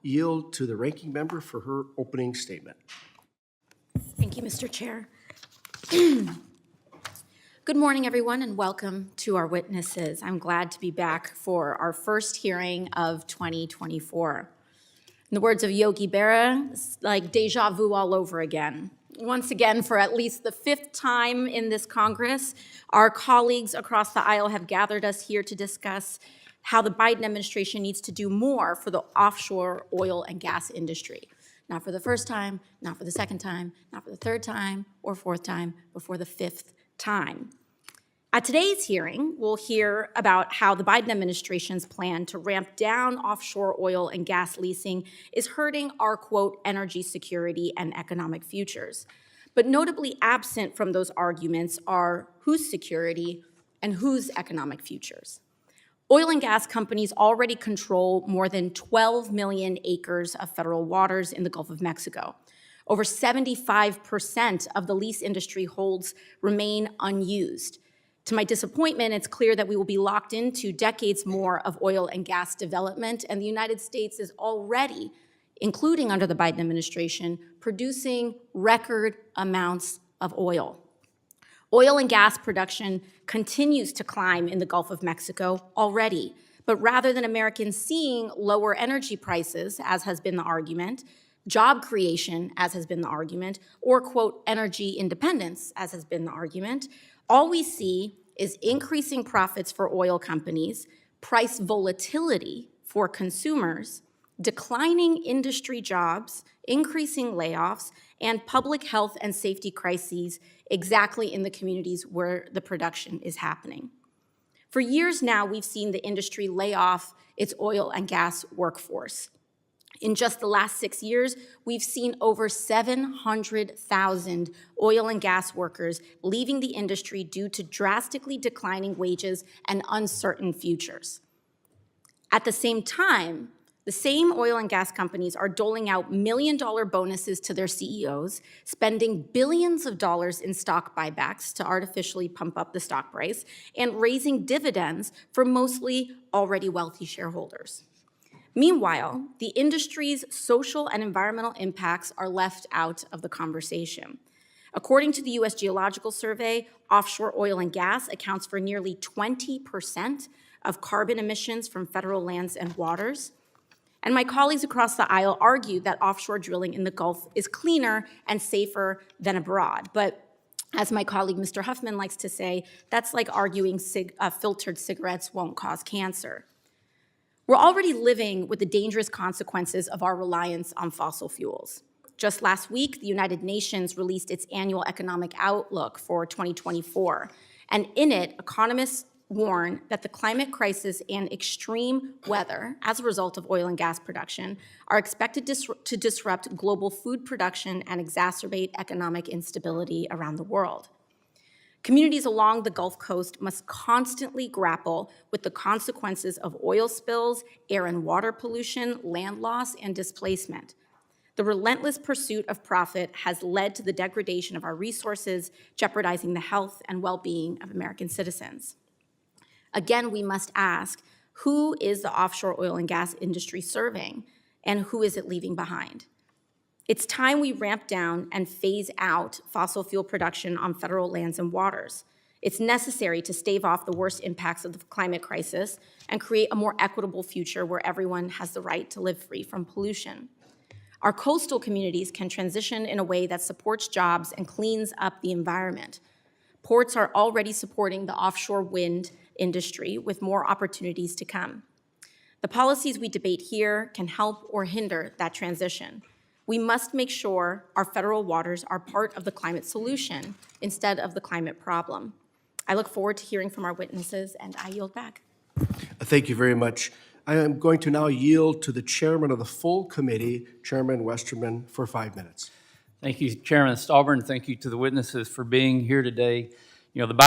yield to the ranking member for her opening statement. Thank you, Mr. Chair. Good morning, everyone, and welcome to our witnesses. I'm glad to be back for our first hearing of 2024. In the words of Yogi Berra, it's like deja vu all over again. Once again, for at least the fifth time in this Congress, our colleagues across the aisle have gathered us here to discuss how the Biden administration needs to do more for the offshore oil and gas industry. Not for the first time, not for the second time, not for the third time or fourth time, but for the fifth time. At today's hearing, we'll hear about how the Biden administration's plan to ramp down offshore oil and gas leasing is hurting our, quote, energy security and economic futures. But notably absent from those arguments are whose security and whose economic futures. Oil and gas companies already control more than 12 million acres of federal waters in the Gulf of Mexico. Over 75% of the lease industry holds remain unused. To my disappointment, it's clear that we will be locked into decades more of oil and gas development, and the United States is already, including under the Biden administration, producing record amounts of oil. Oil and gas production continues to climb in the Gulf of Mexico already, but rather than Americans seeing lower energy prices, as has been the argument, job creation, as has been the argument, or, quote, energy independence, as has been the argument, all we see is increasing profits for oil companies, price volatility for consumers, declining industry jobs, increasing layoffs, and public health and safety crises exactly in the communities where the production is happening. For years now, we've seen the industry lay off its oil and gas workforce. In just the last 6 years, we've seen over 700,000 oil and gas workers leaving the industry due to drastically declining wages and uncertain futures. At the same time, the same oil and gas companies are doling out million-dollar bonuses to their CEOs, spending billions of dollars in stock buybacks to artificially pump up the stock price, and raising dividends for mostly already wealthy shareholders. Meanwhile, the industry's social and environmental impacts are left out of the conversation. According to the U.S. Geological Survey, offshore oil and gas accounts for nearly 20% of carbon emissions from federal lands and waters. And my colleagues across the aisle argue that offshore drilling in the Gulf is cleaner and safer than abroad. But as my colleague Mr. Huffman likes to say, that's like arguing filtered cigarettes won't cause cancer. We're already living with the dangerous consequences of our reliance on fossil fuels. Just last week, the United Nations released its annual economic outlook for 2024, and in it, economists warn that the climate crisis and extreme weather as a result of oil and gas production are expected to disrupt global food production and exacerbate economic instability around the world. Communities along the Gulf Coast must constantly grapple with the consequences of oil spills, air and water pollution, land loss, and displacement. The relentless pursuit of profit has led to the degradation of our resources, jeopardizing the health and well-being of American citizens. Again, we must ask, who is the offshore oil and gas industry serving, and who is it leaving behind? It's time we ramp down and phase out fossil fuel production on federal lands and waters. It's necessary to stave off the worst impacts of the climate crisis and create a more equitable future where everyone has the right to live free from pollution. Our coastal communities can transition in a way that supports jobs and cleans up the environment. Ports are already supporting the offshore wind industry with more opportunities to come. The policies we debate here can help or hinder that transition. We must make sure our federal waters are part of the climate solution instead of the climate problem. I look forward to hearing from our witnesses, and I yield back. Thank you very much. I am going to now yield to the chairman of the full committee, Chairman Westerman, for 5 minutes. Thank you, Chairman Stallburn. Thank you to the witnesses for being here today. You know, the